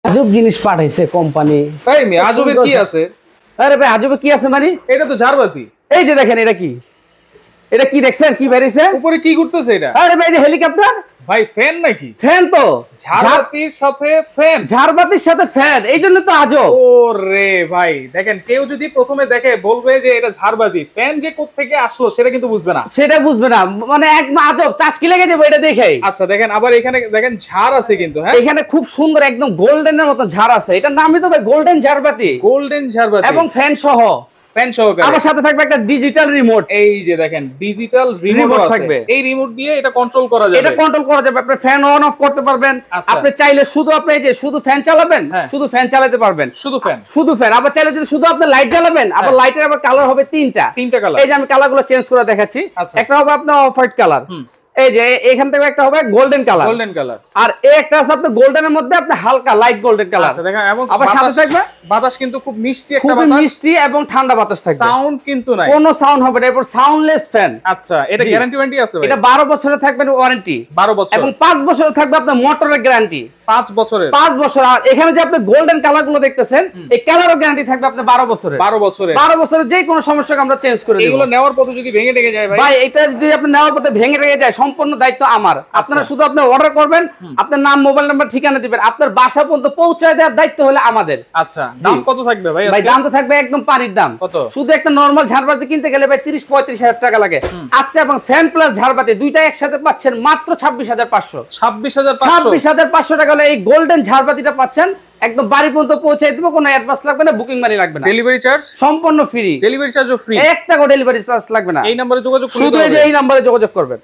আজব জিনিস পাঠাইছে কোম্পানি। তাই মি আজবের কি আছে? আরে ভাই আজবে কি আছে মানে? এটা তো ঝাড়বাতি। এই যে দেখেন এটা কি? এটা কি দেখছেন কি বেরিয়েছে? উপরে কি ঘুরতেছে এটা? আরে ভাই যে হেলিকপ্টার। ভাই ফ্যান নাকি? ফ্যান তো। ঝাড়বাতির সাথে ফ্যান। ঝাড়বাতির সাথে ফ্যান, এইজন্য তো আজব। ওরে ভাই দেখেন, কেউ যদি প্রথমে দেখে বলবে যে এটা ঝাড়বাতি, ফ্যান যে কোত্থেকে আসলো সেটা কিন্তু বুঝবে না। সেটা বুঝবে না, মানে একদম আজব, টাচকি লেগে যাবে এটা দেখে। আচ্ছা দেখেন, আবার এখানে দেখেন ঝাড় আছে কিন্তু। হ্যাঁ, এখানে খুব সুন্দর একদম গোল্ডেনের মতো ঝাড় আছে। এটার নামই তো ভাই গোল্ডেন ঝাড়বাতি। গোল্ডেন ঝাড়বাতি এবং ফ্যান সহ। ফ্যান সহকারে আমার সাথে থাকবে একটা ডিজিটাল রিমোট। এই যে দেখেন ডিজিটাল রিমোট থাকবে। এই রিমোট দিয়ে এটা কন্ট্রোল করা যাবে। এটা কন্ট্রোল করা যাবে। আপনি ফ্যান অন অফ করতে পারবেন। আচ্ছা। আপনি চাইলে শুধু আপনি এই যে শুধু ফ্যান চালাবেন, শুধু ফ্যান চালাতে পারবেন। শুধু ফ্যান, শুধু ফ্যান। আবার চাইলে যদি শুধু আপনি লাইট জ্বালাবেন, আবার লাইটের আবার কালার হবে তিনটা কালার। এই যে আমি কালারগুলো চেঞ্জ করে দেখাচ্ছি। একটা হবে আপনার অফ হোয়াইট কালার, এই যে এখান থেকে একটা হবে গোল্ডেন কালার, আর একটা আছে আপনার গোল্ডেনের মধ্যে আপনার হালকা লাইট গোল্ডেন কালার। আচ্ছা দেখেন, এবং আবার সাথে থাকবে বাতাস কিন্তু খুব মিষ্টি একটা খুব বাতাস, মিষ্টি এবং ঠান্ডা বাতাস থাকবে। সাউন্ড কিন্তু নাই, কোনো সাউন্ড হবে না। এরপর সাউন্ডলেস ফ্যান। আচ্ছা, এটা গ্যারান্টি ওয়ারেন্টি আছে ভাই? এটা 12 বছরের থাকবে ওয়ারেন্টি। 12 বছর এবং 5 বছরের থাকবে আপনার মোটরের গ্যারান্টি। 5 বছরের 5 বছর। আর এখানে যে আপনি গোল্ডেন কালার গুলো দেখতেছেন, এই কালারও গ্যারান্টি থাকবে আপনার 12 বছরের। 12 বছরের 12 বছরের যে কোনো সমস্যাকে আমরা চেঞ্জ করে দেব। এগুলো নেওয়ার পথে যদি ভেঙে টেকে যায় ভাই? ভাই এটা যদি আপনি নেওয়ার পথে ভেঙে টেকে যায়, সম্পূর্ণ দায়িত্ব আমার। আপনারা শুধু আপনি অর্ডার করবেন, আপনার নাম, মোবাইল নাম্বার, ঠিকানা দিবেন, আপনার বাসা পর্যন্ত পৌঁছায় দেওয়ার দায়িত্ব হলো আমাদের। আচ্ছা, দাম কত থাকবে ভাই? ভাই দাম তো থাকবে একদম পানির দাম। কত? শুধু একটা নরমাল ঝাড়বাতি কিনতে গেলে ভাই 30-35 হাজার টাকা লাগে। আজকে এবং ফ্যান প্লাস ঝাড়বাতি দুইটা একসাথে পাচ্ছেন মাত্র 26,500। 26,500 টাকা হলে এই গোল্ডেন ঝাড়বাতিটা পাচ্ছেন। একদম বাড়ি পর্যন্ত পৌঁছে দেব, কোনো অ্যাডভান্স লাগবে না, বুকিং মানি লাগবে না, ডেলিভারি চার্জ সম্পূর্ণ ফ্রি। ডেলিভারি চার্জও ফ্রি, একটা ডেলিভারি চার্জ লাগবে না। এই নম্বরে যোগাযোগ করুন। শুধু এই যে এই নম্বরে যোগাযোগ করবেন।